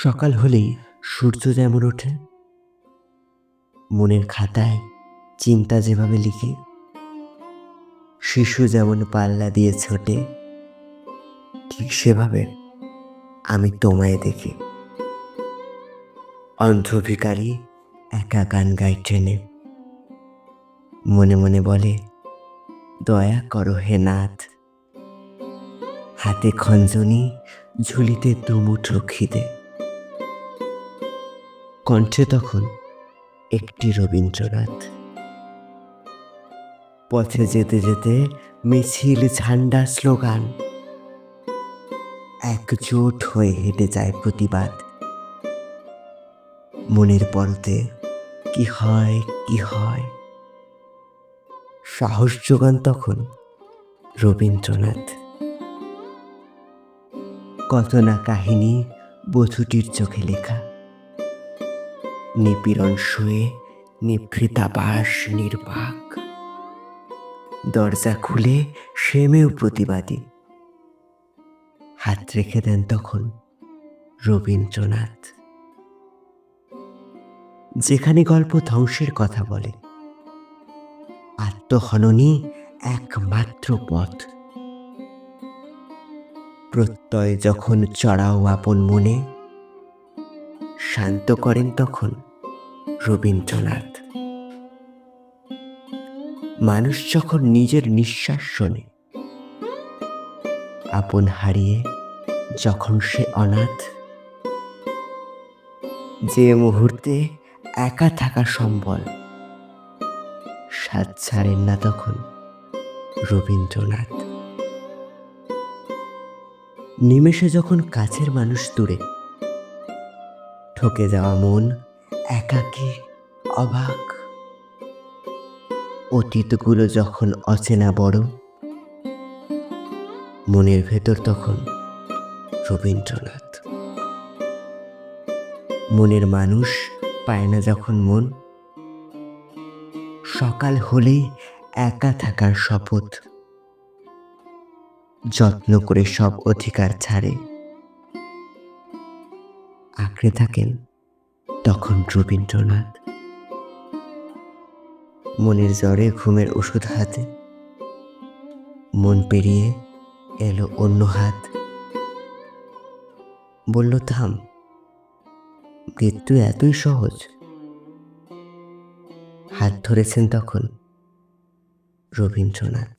সকাল হলেই সূর্য যেমন ওঠে, মনের খাতায় চিন্তা যেভাবে লিখে, শিশু যেমন পাল্লা দিয়ে ছোটে, ঠিক সেভাবে আমি তোমায় দেখি। অন্ধ ভিখারি একা গান গায় ট্রেনে, মনে মনে বলে, দয়া করো হে নাথ। হাতে খঞ্জনি, ঝুলিতে দুমুঠো খিদে, কণ্ঠে তখন একটি রবীন্দ্রনাথ। পথে যেতে যেতে মিছিল, ঝান্ডা, স্লোগান, একজোট হয়ে হেঁটে যায় প্রতিবাদ। মনের পরতে কি হয় কি হয়, সাহস যোগান তখন রবীন্দ্রনাথ। কত না কাহিনী বধূটির চোখে লেখা, নিপীড়ন শুয়ে নিভৃতাবাস নির্বাক, দরজা খুলে সেমেও প্রতিবাদী। হাত রেখে দেন তখন রবীন্দ্রনাথ। যেখানে গল্প ধ্বংসের কথা বলে, আত্মহননই একমাত্র পথ। প্রত্যয় যখন চড়াও আপন মনে, শান্ত করেন তখন রবীন্দ্রনাথ। মানুষ যখন নিজের নিঃশ্বাস শোনে, আপন হারিয়ে যখন সে অনাথ, যে মুহূর্তে একা থাকা সম্বল, সাজ ছাড়েন না তখন রবীন্দ্রনাথ। নিমেষে যখন কাছের মানুষ দূরে, ঠকে যাওয়া মন একাকী অবাক, অতীতগুলো যখন অচেনা বড়, মনের ভেতর তখন রবীন্দ্রনাথ। মনের মানুষ পায় না যখন মন, সকাল হলেই একা থাকার শপথ, যত্ন করে সব অধিকার ছাড়ে, আঁকড়ে থাকেন তখন রবীন্দ্রনাথ। মনের জ্বরে ঘুমের ওষুধ হাতে, মন পেরিয়ে এলো অন্য হাত, বলল থাম, মৃত্যু এতই সহজ। হাত ধরেছেন তখন রবীন্দ্রনাথ।